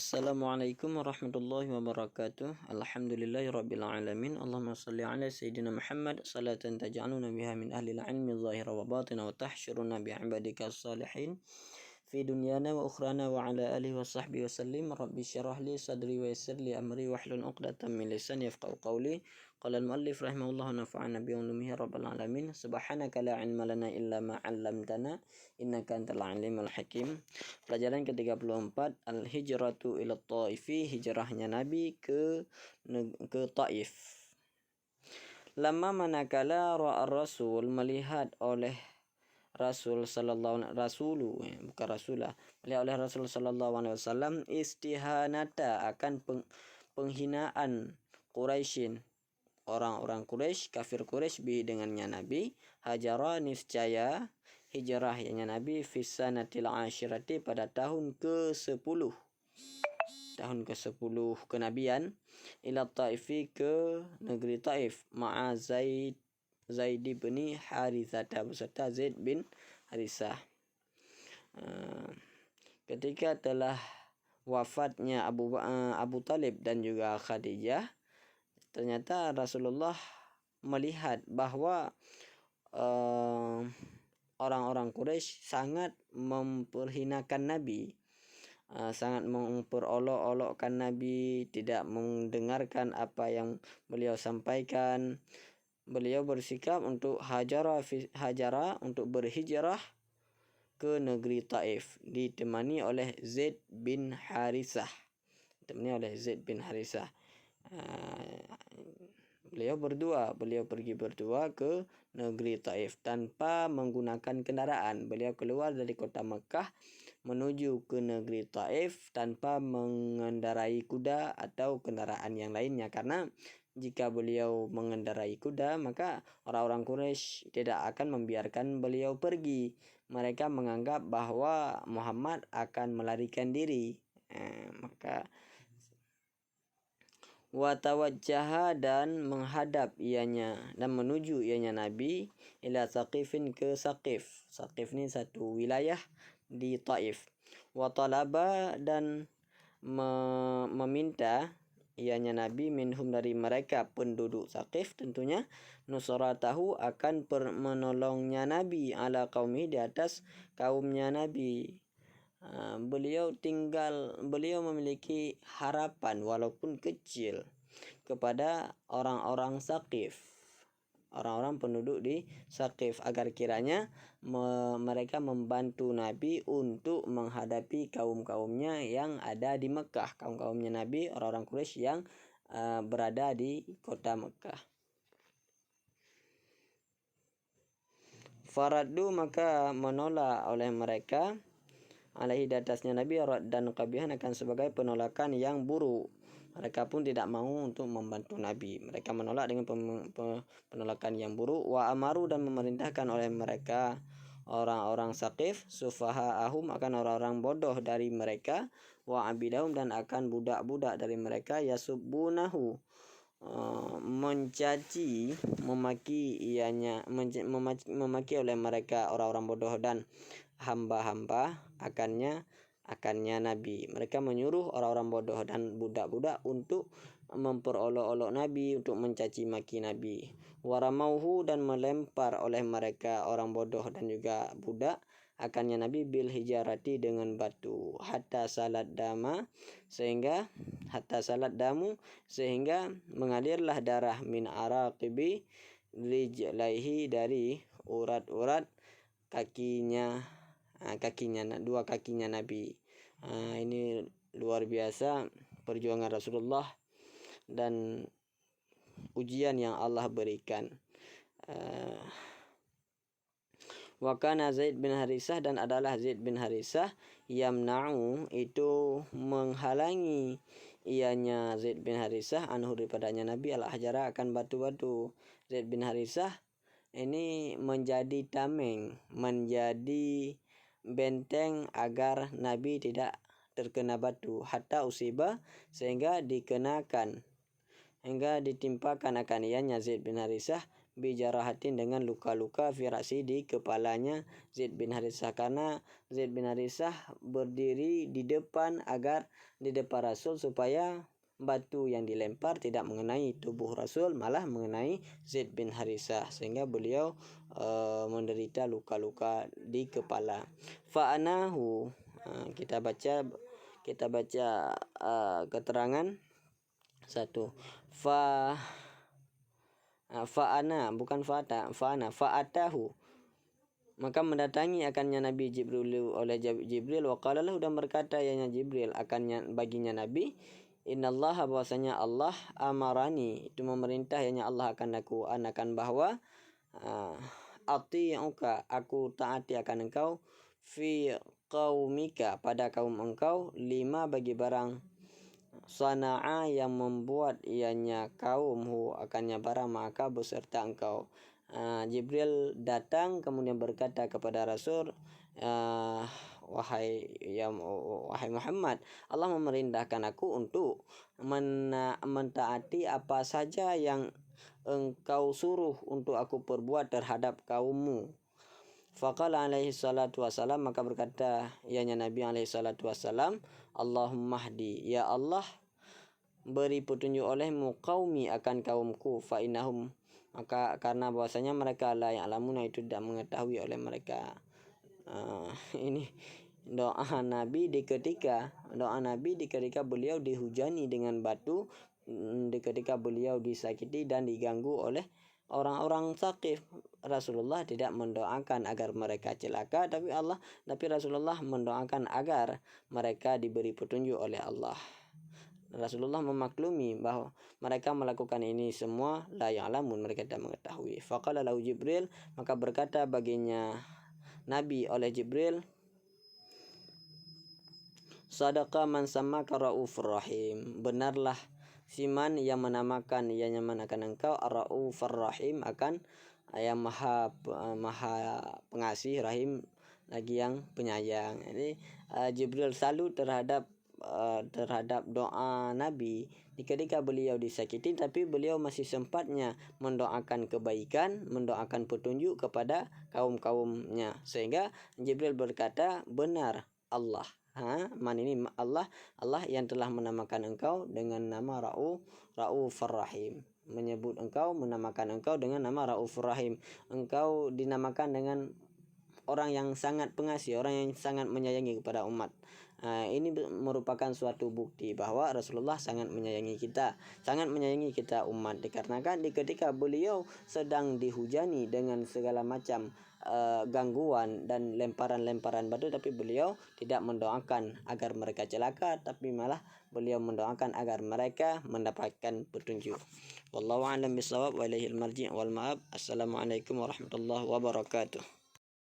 Assalamualaikum warahmatullahi wabarakatuh. Alhamdulillahirabbil alamin. Allahumma shalli ala sayyidina Muhammad salatan taj'aluna biha min ahli al-ilmi dhahira wa batina wa tahsyuruna bi ibadika as-salihin fi dunyana wa ukhrana wa ala alihi wa sahbihi wa sallim. Rabbi syrah li sadri wa yassir li amri wahlul 'uqdatam min lisani yafqahu qawli. Qala al-muallif rahimahullah nafa'ana bi ulumihi rabbil alamin. Subhanaka la ilma lana illa ma 'allamtana innaka antal alimul hakim. Pelajaran ke-34, al-hijratu ila Taifi, hijrahnya Nabi ke Taif. Lama manakala ra'a Rasul, melihat oleh Rasul sallallahu bukan Rasulah, melihat oleh Rasul sallallahu alaihi wasallam istihanata, akan penghinaan Quraisyin, orang-orang Quraisy, kafir Quraisy, bi dengannya Nabi, hajara, niscaya hijrahnya Nabi fisanatil ashirati, pada tahun ke-10 kenabian, ila Taifi, ke negeri Taif, ma'a Zaid bin Harithah, beserta Zaid bin Harithah. Ketika telah wafatnya Abu Talib dan juga Khadijah, ternyata Rasulullah melihat bahwa orang-orang Quraisy sangat memperhinakan Nabi, sangat memperolok-olokkan Nabi, tidak mendengarkan apa yang beliau sampaikan. Beliau bersikap untuk hajara untuk berhijrah ke negeri Taif, ditemani oleh Zaid bin Harithah. Beliau pergi berdua ke negeri Taif tanpa menggunakan kendaraan. Beliau keluar dari kota Mekah menuju ke negeri Taif tanpa mengendarai kuda atau kendaraan yang lainnya, karena jika beliau mengendarai kuda maka orang-orang Quraisy tidak akan membiarkan beliau pergi. Mereka menganggap bahwa Muhammad akan melarikan diri. Maka wa tawajjaha, dan menghadap ianya dan menuju ianya Nabi, ila Saqifin, ke Saqif. Saqif ni satu wilayah di Taif. Wa talaba, dan meminta ianya Nabi, minhum, dari mereka penduduk Saqif tentunya, nusratahu, akan menolongnya Nabi, ala qaumi, di atas kaumnya Nabi. Beliau memiliki harapan walaupun kecil kepada orang-orang Saqif, orang-orang penduduk di Saqif, agar kiranya mereka membantu Nabi untuk menghadapi kaum-kaumnya yang ada di Mekah, kaum-kaumnya Nabi, orang-orang Quraisy yang berada di kota Mekah. Faradu, maka menolak oleh mereka, alaihi, di atasnya Nabi, dan qabihan, akan sebagai penolakan yang buruk. Mereka pun tidak mau untuk membantu Nabi. Mereka menolak dengan penolakan yang buruk. Wa amaru, dan memerintahkan oleh mereka, orang-orang Saqif, sufaha'ahum, akan orang-orang bodoh dari mereka, wa abidahum, dan akan budak-budak dari mereka, yasubbunahu, mencaci, memaki oleh mereka, orang-orang bodoh dan hamba-hamba akannya Nabi. Mereka menyuruh orang-orang bodoh dan budak-budak untuk memperolok-olok Nabi, untuk mencaci maki Nabi. Waramauhu, dan melempar oleh mereka, orang bodoh dan juga budak, akannya Nabi, bil hijarati, dengan batu, hatta salat damu, sehingga mengalirlah darah, min araqibi rijlaihi, dari urat-urat dua kakinya Nabi. Ini luar biasa perjuangan Rasulullah dan ujian yang Allah berikan. Wa kana Zaid bin Harithah, dan adalah Zaid bin Harithah, yamna'u, itu menghalangi ianya Zaid bin Harithah, anhu, daripadanya Nabi, al-hajara, akan batu-batu. Zaid bin Harithah ini menjadi tameng, menjadi benteng agar Nabi tidak terkena batu, hatta usiba, sehingga ditimpakan akan ianya Zaid bin Harithah bijarahatin dengan luka-luka fi ra'si di kepalanya Zaid bin Harithah, karena Zaid bin Harithah berdiri di depan Rasul supaya batu yang dilempar tidak mengenai tubuh Rasul, malah mengenai Zaid bin Harithah, sehingga beliau menderita luka-luka di kepala. Fa'anahu, kita baca keterangan satu. Fa'ana, bukan fa'ata, fa'atahu, maka mendatangi akannya Nabi Jibril oleh Jibril, wa qala lahu, dan berkata yanya Jibril akannya baginya Nabi, innallaha, bahwasanya Allah, amarani, itu memerintah yanya Allah akan aku, anakan bahwa ati'uka, aku taati akan engkau, fi qaumika, pada kaum engkau, 5 bagi barang sana'a yang membuat ianya kaumhu, akannya barang maka beserta engkau. Jibril datang kemudian berkata kepada Rasul, wahai Muhammad, Allah memerintahkan aku untuk mentaati apa saja yang engkau suruh untuk aku perbuat terhadap kaummu. Faqala alaihi salatu wassalam, maka berkata ianya Nabi alaihi salatu wassalam, Allahumma hdi, ya Allah, beri petunjuk olehmu qaumi, akan kaumku, fa innahum, maka karena bahwasanya mereka la ya'lamuna, itu tidak mengetahui oleh mereka. Ini doa Nabi di ketika beliau dihujani dengan batu, di ketika beliau disakiti dan diganggu oleh orang-orang Tsaqif. Rasulullah tidak mendoakan agar mereka celaka, tapi Rasulullah mendoakan agar mereka diberi petunjuk oleh Allah. Rasulullah memaklumi bahwa mereka melakukan ini semua la ya'lamun, mereka tidak mengetahui. Faqala lahu Jibril, maka berkata baginya Nabi oleh Jibril, sadaqa man sammaka raufur rahim, benarlah siman yang menamakan engkau ar-raufur rahim, akan yang maha pengasih, rahim lagi yang penyayang. Jadi Jibril salut terhadap doa Nabi ketika beliau disakiti, tapi beliau masih sempatnya mendoakan kebaikan, mendoakan petunjuk kepada kaumnya, sehingga Jibril berkata, benar Allah, ini Allah yang telah menamakan engkau dengan nama Raufur Rahim, menamakan engkau dengan nama Raufur Rahim. Engkau dinamakan dengan orang yang sangat pengasih, orang yang sangat menyayangi kepada umat. Ini merupakan suatu bukti bahwa Rasulullah sangat menyayangi kita umat, dikarenakan ketika beliau sedang dihujani dengan segala macam gangguan dan lemparan batu, tapi beliau tidak mendoakan agar mereka celaka, tapi malah beliau mendoakan agar mereka mendapatkan petunjuk. Wallahu a'lam bishawab wa ilaihil marji' wal ma'ab. Assalamualaikum warahmatullahi wabarakatuh.